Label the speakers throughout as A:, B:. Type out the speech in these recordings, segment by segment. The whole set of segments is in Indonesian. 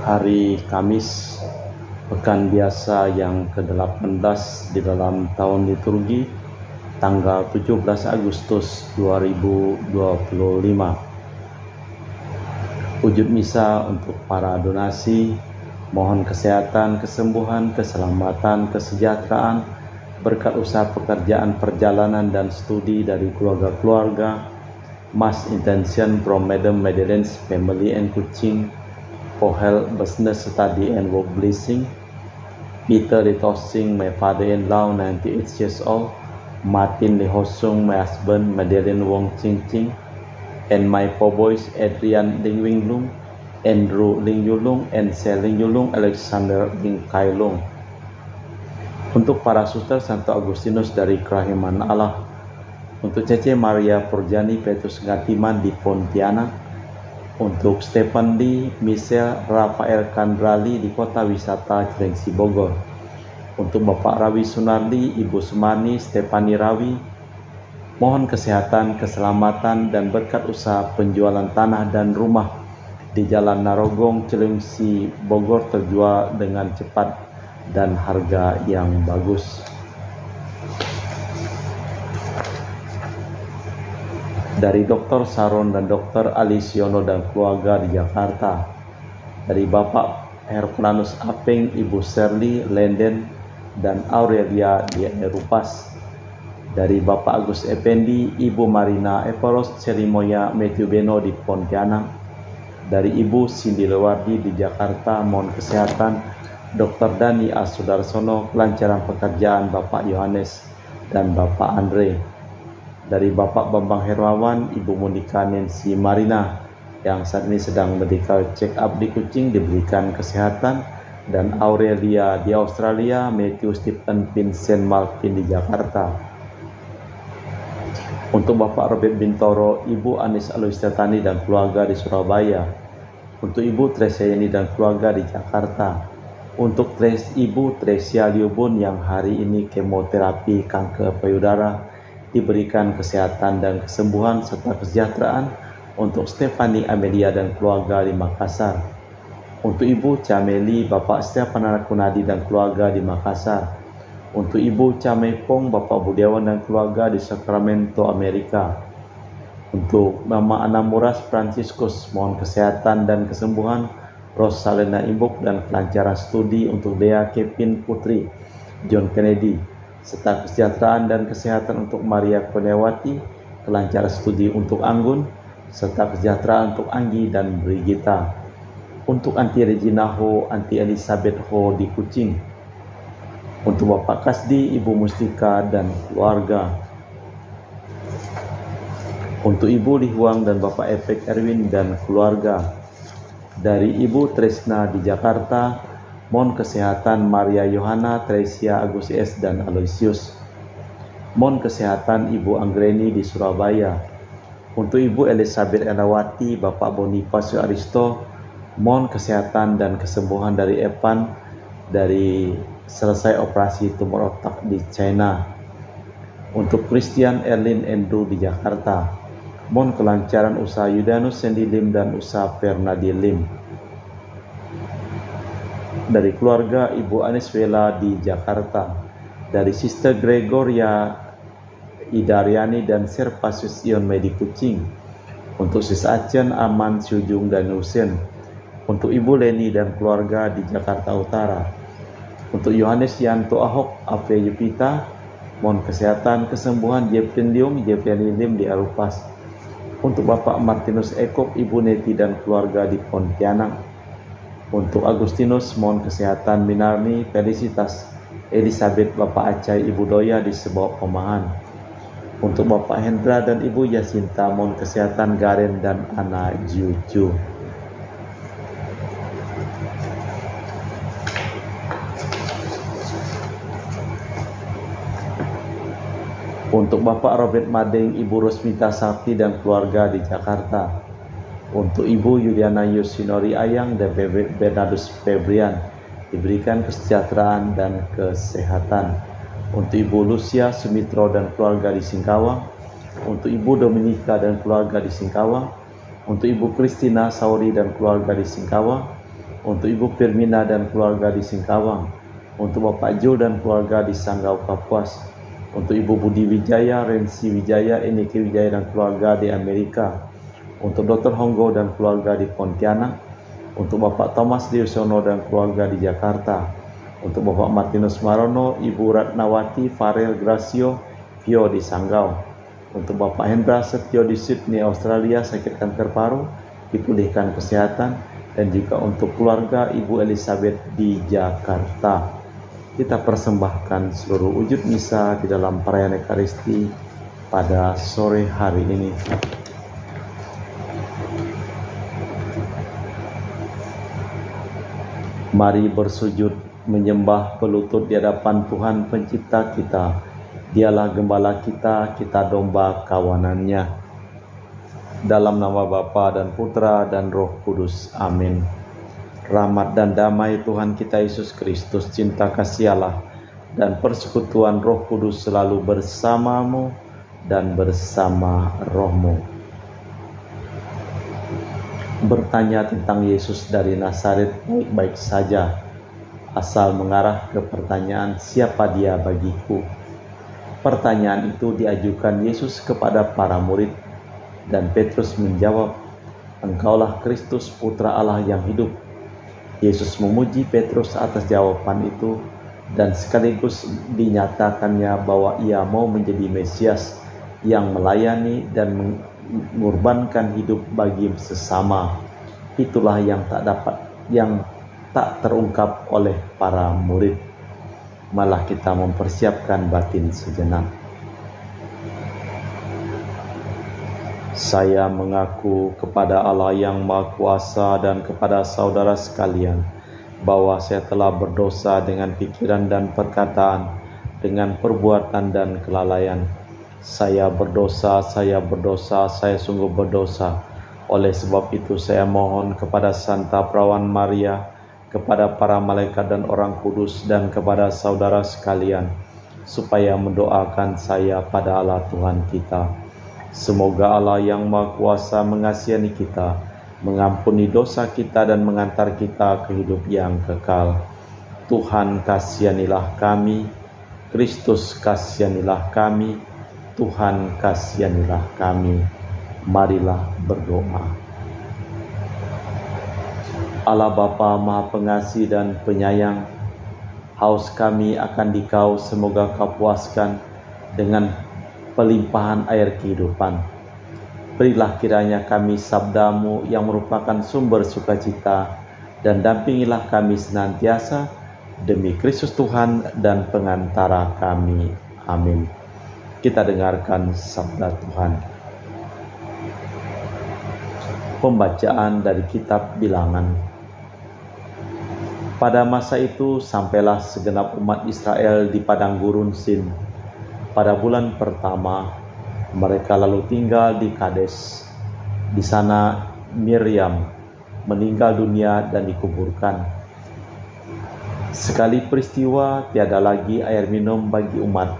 A: Hari Kamis, pekan biasa yang ke-18 di dalam tahun liturgi, tanggal 17 Agustus 2025. Wujud misa untuk para donasi, mohon kesehatan, kesembuhan, keselamatan, kesejahteraan, berkat usaha pekerjaan, perjalanan, dan studi dari keluarga-keluarga. Mass intention from Madam Madeleine's family and Kuching for health, business, study, and work blessing. Peter Ritosing, my father-in-law, 98 years old. Martin Lihosung, my husband, Madeleine Wong Ching Ching. And my four boys, Adrian Ling Wing Lung, Andrew Ling Yulung, and Sel Ling Yulung, Alexander Ling Kai Lung. Untuk para suster Santo Agustinus dari Kerahiman Allah. Untuk Cece Maria Purjani Petrus Ngatiman di Pontianak. Untuk Stefan Lee, Michelle Rafael Kandrali di Kota Wisata Cilengsi Bogor. Untuk Bapak Rawi Sunardi, Ibu Sumani, Stefani Rawi, mohon kesehatan, keselamatan, dan berkat usaha penjualan tanah dan rumah di Jalan Narogong, Cilengsi Bogor terjual dengan cepat dan harga yang bagus. Dari Dr. Saron dan Dr. Alisiono dan keluarga di Jakarta. Dari Bapak Herculanus Apeng, Ibu Shirley Lenden, dan Aurelia di Erupas. Dari Bapak Agus Effendi, Ibu Marina Evaros Cerimoya Matthew Beno di Pontianak. Dari Ibu Cindy Lewardi di Jakarta, mohon kesehatan Dr. Dani A. Sudarsono, kelancaran pekerjaan Bapak Yohanes dan Bapak Andre. Dari Bapak Bambang Hermawan, Ibu Monika Nancy Marina yang saat ini sedang medical check up di Kuching diberikan kesehatan, dan Aurelia di Australia, Matthew Stephen Vincent Malvin di Jakarta. Untuk Bapak Robert Bintoro, Ibu Anis Aloysiatani dan keluarga di Surabaya. Untuk Ibu Tresia Yani dan keluarga di Jakarta. Untuk Ibu Tresia Liubun yang hari ini kemoterapi kanker payudara, diberikan kesehatan dan kesembuhan serta kesejahteraan. Untuk Stefani Amelia dan keluarga di Makassar. Untuk Ibu Cameli, Bapak Stefan Kunadi dan keluarga di Makassar. Untuk Ibu Camepong, Bapak Budiawan dan keluarga di Sacramento, Amerika. Untuk Mama Anamuras Franciscus, mohon kesehatan dan kesembuhan. Rosalena Imbuk dan kelancaran studi untuk Dea Kevin Putri, John Kennedy, serta kesejahteraan dan kesehatan untuk Maria Kurniawati, kelancaran studi untuk Anggun, serta kesejahteraan untuk Anggi dan Brigita. Untuk Anti Regina Ho, Anti Elizabeth Ho di Kuching. Untuk Bapak Kasdi, Ibu Mustika dan keluarga. Untuk Ibu Lihuang dan Bapak Epek Erwin dan keluarga. Dari Ibu Tresna di Jakarta, mohon kesehatan Maria Yohana, Tresia, Agus S, dan Aloysius. Mohon kesehatan Ibu Anggreni di Surabaya. Untuk Ibu Elizabeth Elawati, Bapak Bonifacio Aristo, mohon kesehatan dan kesembuhan dari Evan dari selesai operasi tumor otak di China. Untuk Christian Erlin Andrew di Jakarta, mohon kelancaran usaha Yudanus Sandy Lim dan usaha Fernadi Lim. Dari keluarga Ibu Aniswela di Jakarta. Dari Sister Gregoria Idariani dan Serpasius Ion Medi Kuching. Untuk Sis Acen, Aman, Syujung, dan Husen. Untuk Ibu Leni dan keluarga di Jakarta Utara. Untuk Yohanes Yanto Ahok, Afia Yupita, mohon kesehatan, kesembuhan Jeffrey Liung, Jeffrey Lim di Arupas. Untuk Bapak Martinus Ekop, Ibu Neti dan keluarga di Pontianak. Untuk Agustinus, mohon kesehatan Minarni, Felicitas, Elizabeth, Bapak Acai, Ibu Doya di Sebok Pemahan. Untuk Bapak Hendra dan Ibu Yasinta, mohon kesehatan Garen dan Ana Juju. Untuk Bapak Robert Madeng, Ibu Rosmita Sakti dan keluarga di Jakarta. Untuk Ibu Yuliana Yosinori Ayang dan Bernardus Febrian, diberikan kesejahteraan dan kesehatan. Untuk Ibu Lucia Sumitro dan keluarga di Singkawang. Untuk Ibu Dominika dan keluarga di Singkawang. Untuk Ibu Kristina Sauri dan keluarga di Singkawang. untuk Ibu Firmina dan keluarga di Singkawang, untuk Bapak Jo dan keluarga di Sanggau Kapuas, untuk Ibu Budi Wijaya, Rensi Wijaya, Eniki Wijaya dan keluarga di Amerika, untuk Dr. Honggo dan keluarga di Pontianak, untuk Bapak Thomas Diosono dan keluarga di Jakarta, untuk Bapak Martinus Marono, Ibu Ratnawati, Farel Gracio, Vio di Sanggau, untuk Bapak Hendra Setio di Sydney, Australia, sakit kanker paru, dipulihkan kesehatan, dan juga untuk keluarga Ibu Elizabeth di Jakarta. Kita persembahkan seluruh wujud misa di dalam perayaan Ekaristi pada sore hari ini. Mari bersujud menyembah berlutut di hadapan Tuhan Pencipta kita. Dialah gembala kita, kita domba kawanannya. Dalam nama Bapa dan Putra dan Roh Kudus. Amin. Rahmat dan damai Tuhan kita Yesus Kristus, cinta kasih Allah, dan persekutuan Roh Kudus selalu bersamamu dan bersama rohmu. Bertanya tentang Yesus dari Nazaret baik-baik saja, asal mengarah ke pertanyaan siapa dia bagiku. Pertanyaan itu diajukan Yesus kepada para murid, dan Petrus menjawab, "Engkaulah Kristus, Putra Allah yang hidup." Yesus memuji Petrus atas jawaban itu, dan sekaligus dinyatakannya bahwa ia mau menjadi Mesias yang melayani dan mengorbankan hidup bagi sesama. Itulah yang tak terungkap oleh para murid. Malah kita mempersiapkan batin sejenak. Saya mengaku kepada Allah yang Maha Kuasa dan kepada saudara sekalian bahwa saya telah berdosa dengan pikiran dan perkataan, dengan perbuatan dan kelalaian. Saya berdosa, saya sungguh berdosa. Oleh sebab itu saya mohon kepada Santa Perawan Maria, kepada para malaikat dan orang kudus, dan kepada saudara sekalian, supaya mendoakan saya pada Allah Tuhan kita. Semoga Allah yang Maha Kuasa mengasihi kita, mengampuni dosa kita dan mengantar kita ke hidup yang kekal. Tuhan kasihanilah kami, Kristus kasihanilah kami, Tuhan kasihanilah kami. Marilah berdoa. Allah Bapa Maha Pengasih dan Penyayang, haus kami akan Dikau semoga Kau puaskan dengan pelimpahan air kehidupan. Berilah kiranya kami sabda-Mu yang merupakan sumber sukacita, dan dampingilah kami senantiasa demi Kristus Tuhan dan pengantara kami. Amin. Kita dengarkan sabda Tuhan. Pembacaan dari kitab Bilangan. Pada masa itu sampailah segenap umat Israel di padang gurun Sin. Pada bulan pertama, mereka lalu tinggal di Kades. Di sana Miriam meninggal dunia dan dikuburkan. Sekali peristiwa tiada lagi air minum bagi umat,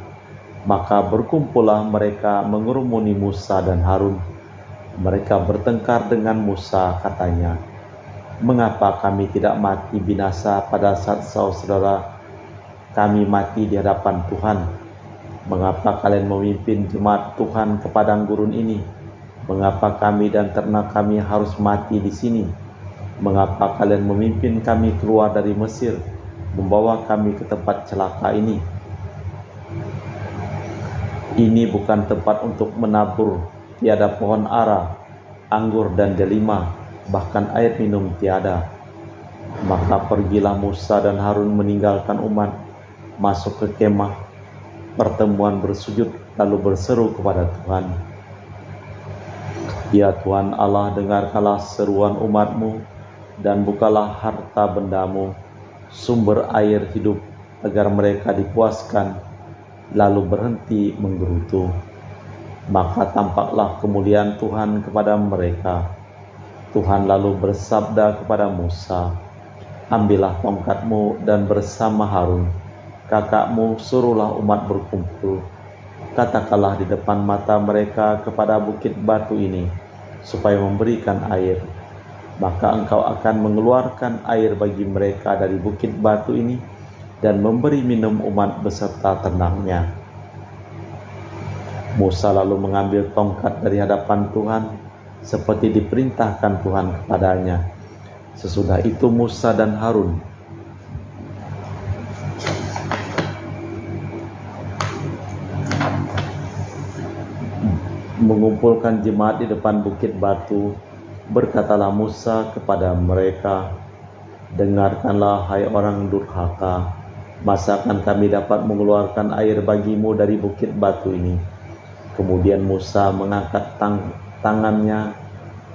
A: maka berkumpullah mereka mengurumuni Musa dan Harun. Mereka bertengkar dengan Musa, katanya, "Mengapa kami tidak mati binasa pada saat saudara kami mati di hadapan Tuhan? Mengapa kalian memimpin jemaat Tuhan ke padang gurun ini? Mengapa kami dan ternak kami harus mati di sini? Mengapa kalian memimpin kami keluar dari Mesir, membawa kami ke tempat celaka ini? Ini bukan tempat untuk menabur, tiada pohon ara, anggur dan delima, bahkan air minum tiada." Maka pergilah Musa dan Harun meninggalkan umat, masuk ke kemah pertemuan bersujud, lalu berseru kepada Tuhan, "Ya Tuhan Allah, dengarkanlah seruan umat-Mu dan bukalah harta benda-Mu, sumber air hidup, agar mereka dipuaskan, lalu berhenti menggerutu." Maka tampaklah kemuliaan Tuhan kepada mereka. Tuhan lalu bersabda kepada Musa, "Ambillah tongkat-Mu dan bersama Harun, kakakmu, suruhlah umat berkumpul. Katakanlah di depan mata mereka kepada bukit batu ini, supaya memberikan air. maka engkau akan mengeluarkan air bagi mereka dari bukit batu ini dan memberi minum umat beserta ternaknya. Musa lalu mengambil tongkat dari hadapan Tuhan seperti diperintahkan Tuhan kepadanya. Sesudah itu Musa dan Harun mengumpulkan jemaat di depan bukit batu. Berkatalah Musa kepada mereka, "Dengarkanlah hai orang durhaka, masakan kami dapat mengeluarkan air bagimu dari bukit batu ini?" Kemudian Musa mengangkat tangannya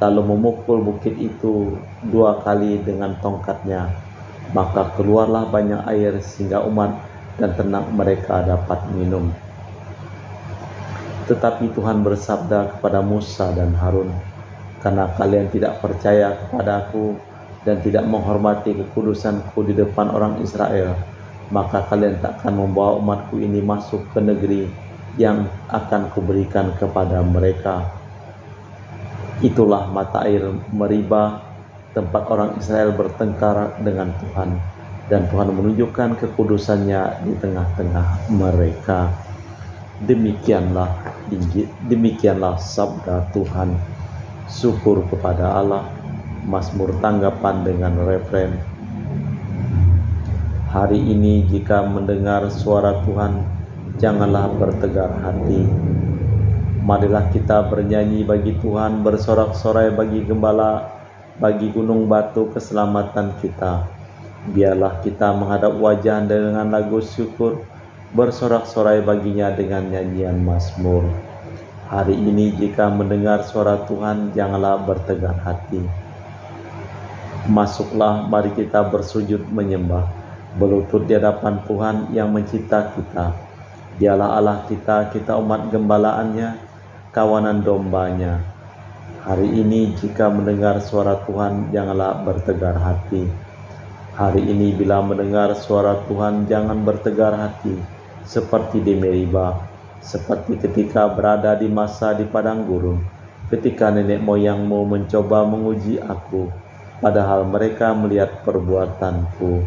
A: lalu memukul bukit itu 2 kali dengan tongkatnya, maka keluarlah banyak air sehingga umat dan ternak mereka dapat minum. Tetapi Tuhan bersabda kepada Musa dan Harun, "Karena kalian tidak percaya kepadaku dan tidak menghormati kekudusanku di depan orang Israel, maka kalian takkan membawa umatku ini masuk ke negeri yang akan kuberikan kepada mereka." Itulah mata air Meribah, tempat orang Israel bertengkar dengan Tuhan, dan Tuhan menunjukkan kekudusannya di tengah-tengah mereka. Demikianlah sabda Tuhan. Syukur kepada Allah. Mazmur tanggapan dengan refren. Hari ini jika mendengar suara Tuhan, janganlah bertegar hati. Marilah kita bernyanyi bagi Tuhan, bersorak-sorai bagi gembala, bagi gunung batu keselamatan kita. Biarlah kita menghadap wajah dengan lagu syukur, bersorak-sorai baginya dengan nyanyian mazmur. Hari ini jika mendengar suara Tuhan, janganlah bertegar hati. Masuklah, mari kita bersujud menyembah, berlutut di hadapan Tuhan yang mencipta kita. Dialah Allah kita, kita umat gembalaannya, kawanan dombanya. Hari ini jika mendengar suara Tuhan, janganlah bertegar hati. Hari ini bila mendengar suara Tuhan, jangan bertegar hati seperti di Meribah, seperti ketika berada di masa di padang gurun, ketika nenek moyangmu mencoba menguji aku, padahal mereka melihat perbuatanku.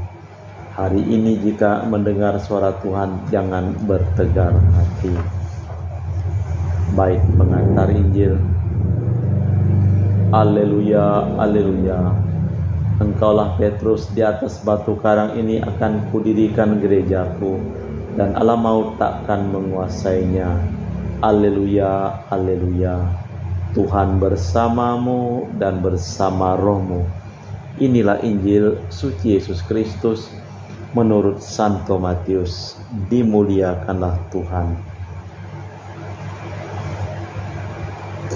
A: Hari ini jika mendengar suara Tuhan, jangan bertegar hati. Baik pengantar Injil. Haleluya, haleluya. Engkaulah Petrus, di atas batu karang ini akan kudirikan gerejaku, dan alam maut takkan menguasainya. Haleluya, haleluya. Tuhan bersamamu dan bersama rohmu. Inilah Injil suci Yesus Kristus menurut Santo Matius. Dimuliakanlah Tuhan.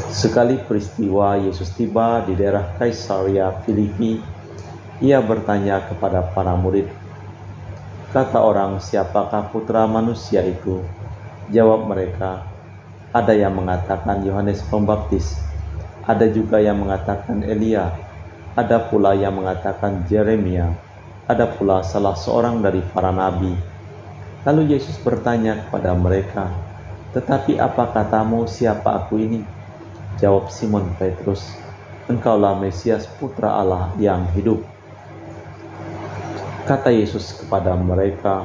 A: Sekali peristiwa Yesus tiba di daerah Kaisaria Filipi, ia bertanya kepada para murid, "Kata orang, siapakah putra manusia itu?" Jawab mereka, "Ada yang mengatakan Yohanes Pembaptis, ada juga yang mengatakan Elia, ada pula yang mengatakan Yeremia, ada pula salah seorang dari para nabi." Lalu Yesus bertanya kepada mereka, "Tetapi apa katamu, siapa aku ini?" Jawab Simon Petrus, "Engkaulah Mesias, putra Allah yang hidup." Kata Yesus kepada mereka,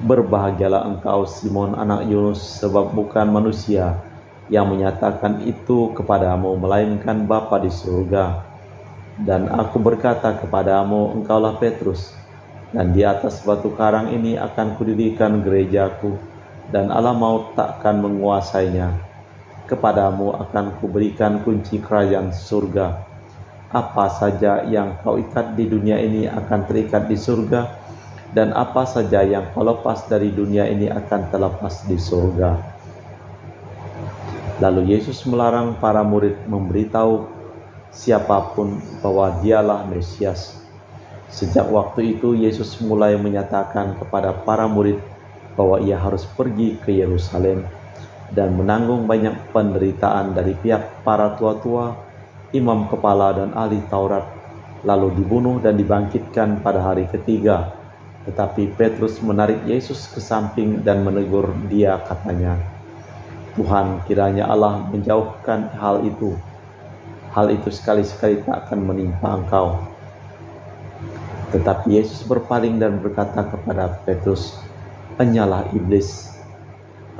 A: "Berbahagialah engkau Simon anak Yunus, sebab bukan manusia yang menyatakan itu kepadamu, melainkan Bapa di surga. Dan aku berkata kepadamu, engkaulah Petrus, dan di atas batu karang ini akan kudirikan gerejaku, dan alam maut takkan menguasainya. Kepadamu akan kuberikan kunci kerajaan surga. Apa saja yang kau ikat di dunia ini akan terikat di surga, dan apa saja yang kau lepas dari dunia ini akan terlepas di surga." Lalu Yesus melarang para murid memberitahu siapapun bahwa dialah Mesias. Sejak waktu itu Yesus mulai menyatakan kepada para murid bahwa ia harus pergi ke Yerusalem dan menanggung banyak penderitaan dari pihak para tua-tua, imam kepala dan ahli Taurat, lalu dibunuh dan dibangkitkan pada hari ketiga. Tetapi Petrus menarik Yesus ke samping dan menegur dia, katanya, "Tuhan, kiranya Allah menjauhkan hal itu. hal itu sekali-sekali tak akan menimpa engkau. Tetapi Yesus berpaling dan berkata kepada Petrus, "Enyalah iblis,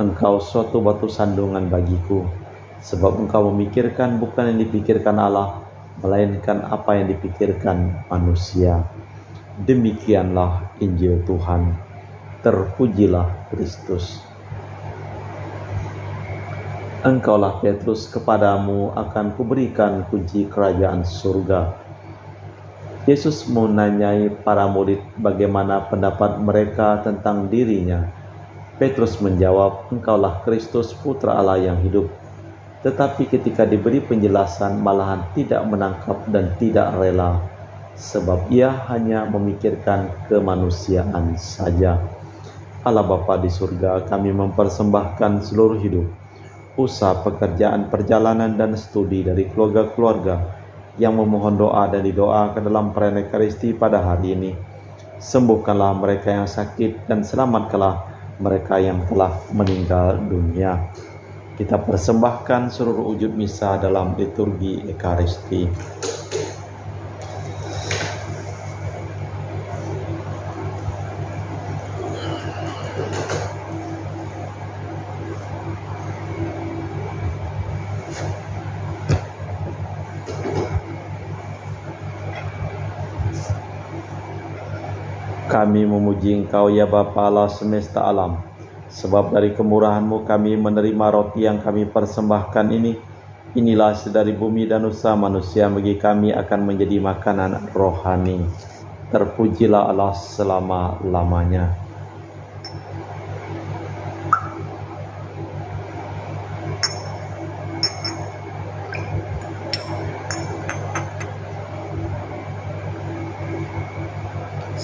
A: engkau suatu batu sandungan bagiku, sebab engkau memikirkan bukan yang dipikirkan Allah, melainkan apa yang dipikirkan manusia." Demikianlah Injil Tuhan. Terpujilah Kristus. Engkaulah Petrus, kepadamu akan kuberikan kunci kerajaan surga. Yesus menanyai para murid bagaimana pendapat mereka tentang dirinya. Petrus menjawab, "Engkaulah Kristus, Putra Allah yang hidup." Tetapi ketika diberi penjelasan malahan tidak menangkap dan tidak rela, sebab ia hanya memikirkan kemanusiaan saja. Allah Bapa di surga, kami mempersembahkan seluruh hidup, usaha, pekerjaan, perjalanan, dan studi dari keluarga-keluarga yang memohon doa dan didoakan dalam perayaan Ekaristi pada hari ini. Sembuhkanlah mereka yang sakit dan selamatkanlah mereka yang telah meninggal dunia. Kita persembahkan seluruh wujud misa dalam liturgi Ekaristi. Kami memuji Engkau ya Bapa Allah semesta alam, sebab dari kemurahan-Mu kami menerima roti yang kami persembahkan ini. Inilah dari bumi dan usaha manusia bagi kami akan menjadi makanan rohani. Terpujilah Allah selama-lamanya.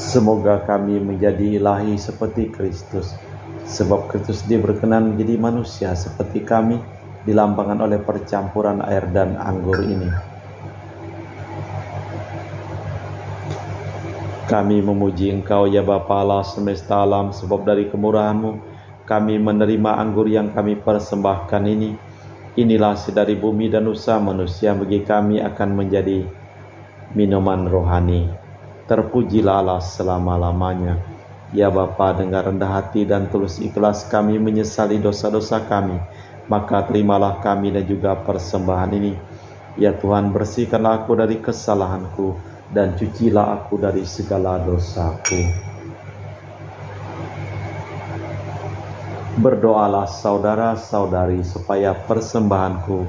A: Semoga kami menjadi ilahi seperti Kristus, sebab Kristus dia berkenan menjadi manusia seperti kami, dilambangkan oleh percampuran air dan anggur ini. Kami memuji Engkau ya Bapa Allah semesta alam, sebab dari kemurahan-Mu kami menerima anggur yang kami persembahkan ini. Inilah dari bumi dan usaha manusia bagi kami akan menjadi minuman rohani. Terpujilah Allah selama-lamanya. Ya Bapa, dengan rendah hati dan tulus ikhlas kami menyesali dosa-dosa kami, maka terimalah kami dan juga persembahan ini. Ya Tuhan, bersihkanlah aku dari kesalahanku dan cucilah aku dari segala dosaku. Berdoalah saudara-saudari supaya persembahanku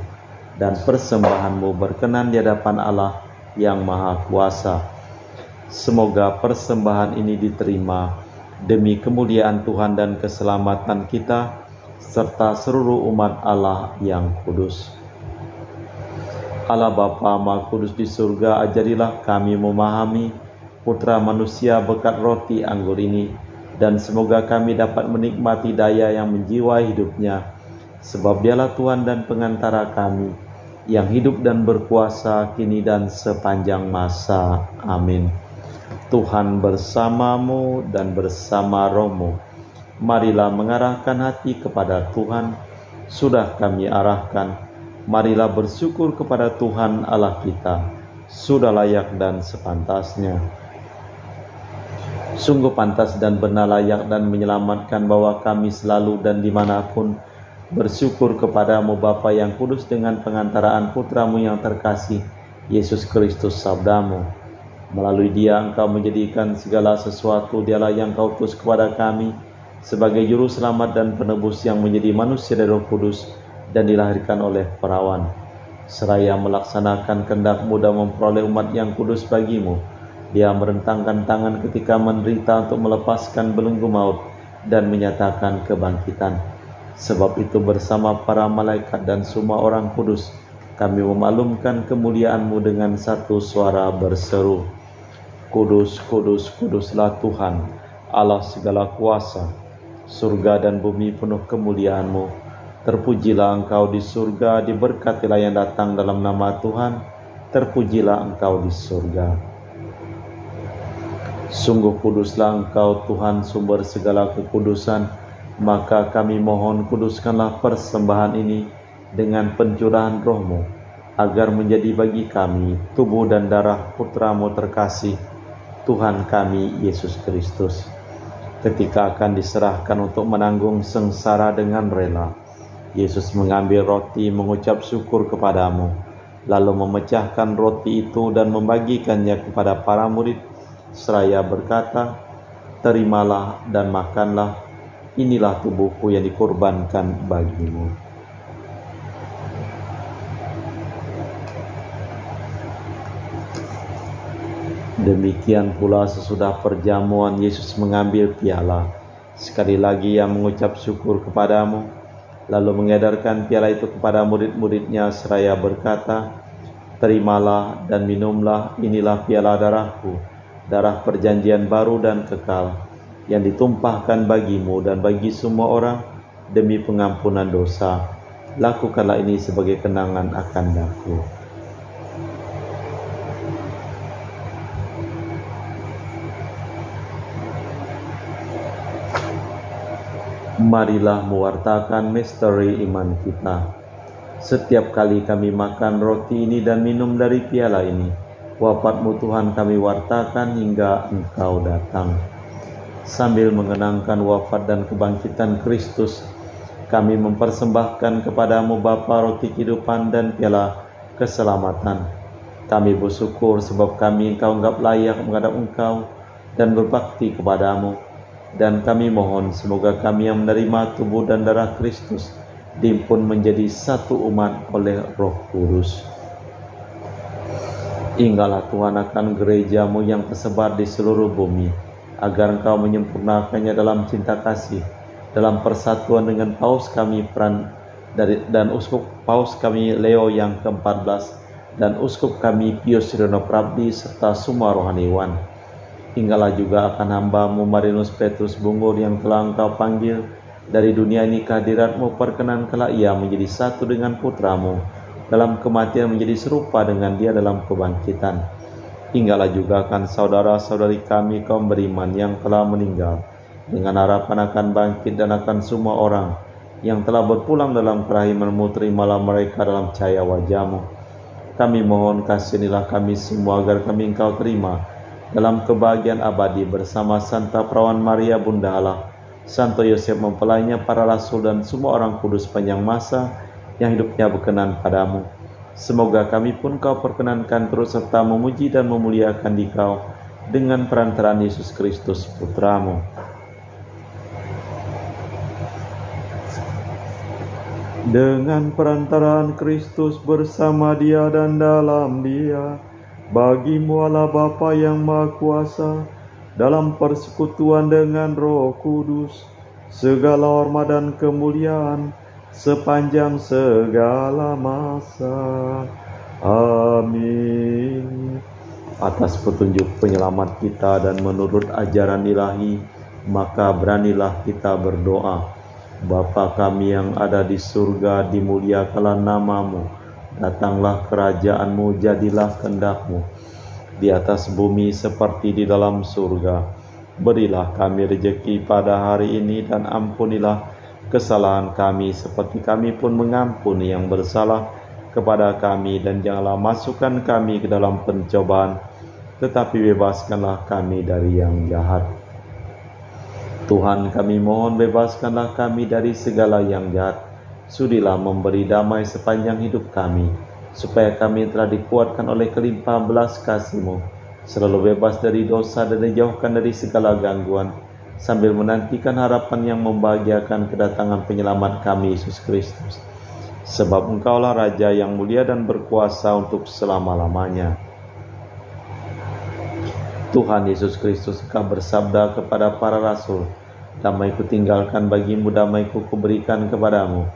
A: dan persembahanmu berkenan di hadapan Allah yang Maha Kuasa. Semoga persembahan ini diterima demi kemuliaan Tuhan dan keselamatan kita, serta seluruh umat Allah yang kudus. Allah Bapa Maha Kudus di surga, ajarilah kami memahami Putra Manusia berkat roti anggur ini, dan semoga kami dapat menikmati daya yang menjiwai hidupnya, sebab Dialah Tuhan dan pengantara kami, yang hidup dan berkuasa kini dan sepanjang masa. Amin. Tuhan bersamamu dan bersama rohmu. Marilah mengarahkan hati kepada Tuhan. Sudah kami arahkan, marilah bersyukur kepada Tuhan Allah kita. Sudah layak dan sepantasnya. Sungguh pantas dan benar, layak dan menyelamatkan bahwa kami selalu dan dimanapun bersyukur kepadamu Bapa yang kudus, dengan pengantaraan Putramu yang terkasih, Yesus Kristus Sabdamu. Melalui Dia Engkau menjadikan segala sesuatu. Dialah yang Kau utus kepada kami sebagai juru selamat dan penebus yang menjadi manusia dari Roh Kudus dan dilahirkan oleh perawan. Seraya melaksanakan kehendak-Mu dan memperoleh umat yang kudus bagimu, Dia merentangkan tangan ketika menderita untuk melepaskan belenggu maut dan menyatakan kebangkitan. Sebab itu bersama para malaikat dan semua orang kudus, kami memaklumkan kemuliaan-Mu dengan satu suara berseru, Kudus, kudus, kuduslah Tuhan, Allah segala kuasa. Surga dan bumi penuh kemuliaan-Mu. Terpujilah Engkau di surga, diberkatilah yang datang dalam nama Tuhan. Terpujilah Engkau di surga. Sungguh kuduslah Engkau Tuhan, sumber segala kekudusan. Maka kami mohon, kuduskanlah persembahan ini dengan pencurahan Roh-Mu, agar menjadi bagi kami tubuh dan darah Putra-Mu terkasih, Tuhan kami Yesus Kristus. Ketika akan diserahkan untuk menanggung sengsara dengan rela, Yesus mengambil roti, mengucap syukur kepadamu, lalu memecahkan roti itu dan membagikannya kepada para murid, seraya berkata, "Terimalah dan makanlah, inilah tubuhku yang dikorbankan bagimu." Demikian pula sesudah perjamuan Yesus mengambil piala. Sekali lagi ia mengucap syukur kepadamu, lalu mengedarkan piala itu kepada murid-muridnya seraya berkata, "Terimalah dan minumlah, inilah piala darahku, darah perjanjian baru dan kekal, yang ditumpahkan bagimu dan bagi semua orang demi pengampunan dosa. Lakukanlah ini sebagai kenangan akan aku." Marilah mewartakan misteri iman kita. Setiap kali kami makan roti ini dan minum dari piala ini, wafat-Mu Tuhan kami wartakan hingga Engkau datang. Sambil mengenangkan wafat dan kebangkitan Kristus, kami mempersembahkan kepadamu Bapa roti kehidupan dan piala keselamatan. Kami bersyukur sebab kami Engkau anggap layak menghadap Engkau dan berbakti kepadamu. Dan kami mohon semoga kami yang menerima tubuh dan darah Kristus dihimpun menjadi satu umat oleh Roh Kudus. Ingatlah Tuhan akan gereja-Mu yang tersebar di seluruh bumi, agar Engkau menyempurnakannya dalam cinta kasih, dalam persatuan dengan Paus kami dan Uskup Paus kami Leo yang ke-14 dan Uskup kami Pius Sireno Prabdi serta semua rohaniwan. Ingatlah juga akan hamba-Mu Marinus Petrus Bungur yang telah Engkau panggil dari dunia ini ke hadirat-Mu. Perkenankanlah ia menjadi satu dengan Putra-Mu dalam kematian, menjadi serupa dengan Dia dalam kebangkitan. Ingatlah juga akan saudara-saudari kami kaum beriman yang telah meninggal, dengan harapan akan bangkit, dan akan semua orang yang telah berpulang dalam kerahiman-Mu. Terimalah mereka dalam cahaya wajah-Mu. Kami mohon kasihanilah kami semua agar kami Engkau terima dalam kebahagiaan abadi bersama Santa Perawan Maria Bunda Allah, Santo Yosef mempelainya, para rasul dan semua orang kudus panjang masa yang hidupnya berkenan padamu. Semoga kami pun Kau perkenankan terus serta memuji dan memuliakan Dikau dengan perantaraan Yesus Kristus Putra-Mu. Dengan perantaraan Kristus bersama Dia dan dalam Dia, bagi-Mu Allah Bapa yang Maha Kuasa, dalam persekutuan dengan Roh Kudus, segala hormat dan kemuliaan sepanjang segala masa. Amin. Atas petunjuk penyelamat kita dan menurut ajaran ilahi, maka beranilah kita berdoa. Bapa kami yang ada di surga, dimuliakanlah nama-Mu. Datanglah kerajaan-Mu, jadilah kehendak-Mu di atas bumi seperti di dalam surga. Berilah kami rejeki pada hari ini, dan ampunilah kesalahan kami seperti kami pun mengampuni yang bersalah kepada kami. Dan janganlah masukkan kami ke dalam pencobaan, tetapi bebaskanlah kami dari yang jahat. Tuhan, kami mohon bebaskanlah kami dari segala yang jahat. Sudilah memberi damai sepanjang hidup kami, supaya kami telah dikuatkan oleh kelimpahan belas kasih-Mu, selalu bebas dari dosa dan dijauhkan dari segala gangguan, sambil menantikan harapan yang membahagiakan kedatangan penyelamat kami, Yesus Kristus. Sebab Engkaulah Raja yang mulia dan berkuasa untuk selama-lamanya. Tuhan Yesus Kristus, Engkau bersabda kepada para rasul, "Damai-Ku tinggalkan bagimu, damai-Ku kuberikan kepadamu.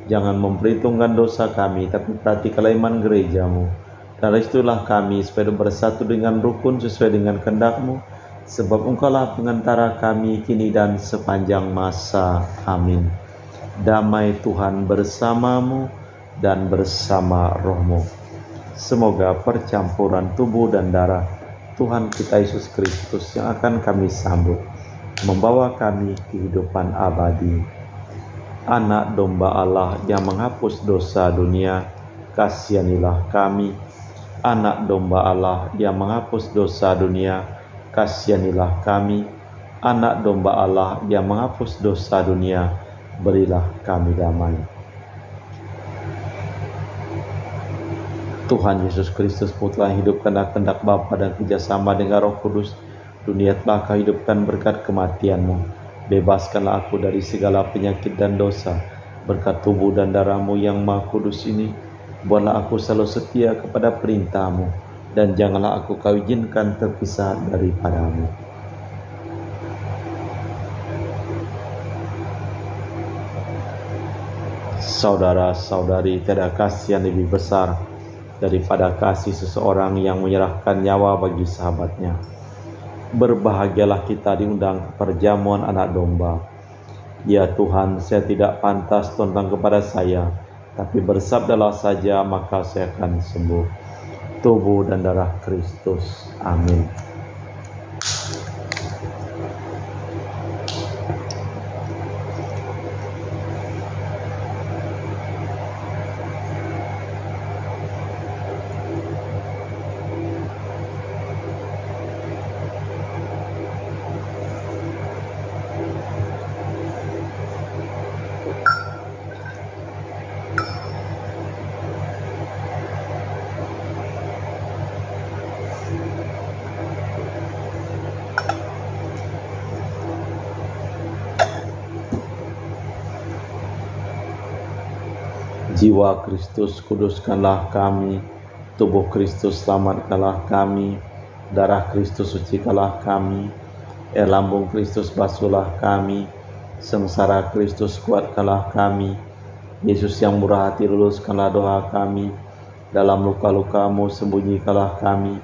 A: Jangan memperhitungkan dosa kami, tapi perhatikanlah iman gereja-Mu. Dan restulah kami supaya bersatu dengan rukun sesuai dengan kehendak-Mu, sebab Engkaulah pengantara kami kini dan sepanjang masa. Amin." Damai Tuhan bersamamu dan bersama rohmu. Semoga percampuran tubuh dan darah Tuhan kita Yesus Kristus yang akan kami sambut membawa kami kehidupan abadi. Anak domba Allah yang menghapus dosa dunia, kasihanilah kami. Anak domba Allah yang menghapus dosa dunia, kasihanilah kami. Anak domba Allah yang menghapus dosa dunia, berilah kami damai. Tuhan Yesus Kristus, Putra yang hidup karena kehendak Bapa dan kerjasama dengan Roh Kudus, dunia telah Kau hidupkan berkat kematian-Mu. Bebaskanlah aku dari segala penyakit dan dosa, berkat tubuh dan darah-Mu yang Maha Kudus ini. Buatlah aku selalu setia kepada perintah-Mu, dan janganlah aku Kau izinkan terpisah daripada-Mu. Saudara-saudari, tiada kasih yang lebih besar daripada kasih seseorang yang menyerahkan nyawa bagi sahabatnya. Berbahagialah kita diundang ke perjamuan anak domba. Ya Tuhan, saya tidak pantas tentang kepada saya, tapi bersabdalah saja maka saya akan sembuh. Tubuh dan darah Kristus. Amin. Jiwa Kristus, kuduskanlah kami. Tubuh Kristus, selamatkanlah kami. Darah Kristus, sucikanlah kami. Air lambung Kristus, basuhlah kami. Sengsara Kristus, kuatkanlah kami. Yesus yang murah hati, luluskanlah doa kami. Dalam luka-luka-Mu, sembunyikanlah kami.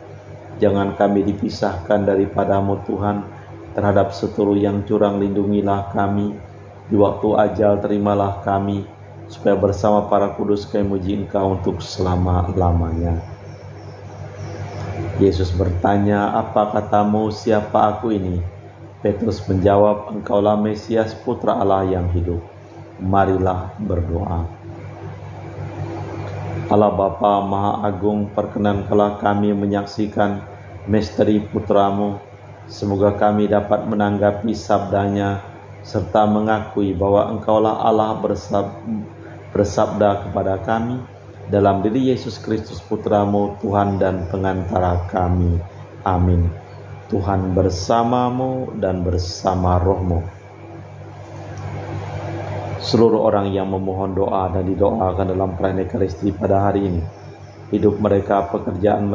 A: Jangan kami dipisahkan daripada-Mu Tuhan. Terhadap seturu yang curang, lindungilah kami. Di waktu ajal, terimalah kami, supaya bersama para kudus kami memuji Engkau untuk selama-lamanya. Yesus bertanya, apa katamu, siapa aku ini? Petrus menjawab, Engkaulah Mesias, Putra Allah yang hidup. Marilah berdoa. Allah Bapa Maha Agung, perkenankanlah kami menyaksikan misteri Putra-Mu. Semoga kami dapat menanggapi sabdanya, serta mengakui bahwa Engkaulah Allah bersabda kepada kami dalam diri Yesus Kristus Putra-Mu, Tuhan dan pengantara kami. Amin. Tuhan bersama-Mu dan bersama roh-Mu. Seluruh orang yang memohon doa dan didoakan dalam perayaan Ekaristi pada hari ini, hidup mereka, pekerjaan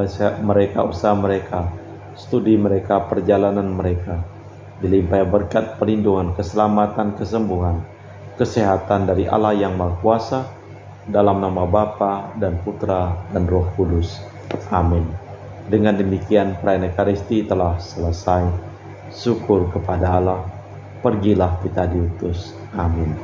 A: mereka, usaha mereka, studi mereka, perjalanan mereka, dilimpahi berkat perlindungan, keselamatan, kesembuhan, kesehatan dari Allah yang Maha Kuasa, dalam nama Bapa dan Putra dan Roh Kudus. Amin. Dengan demikian perayaan Ekaristi telah selesai. Syukur kepada Allah. Pergilah kita diutus. Amin.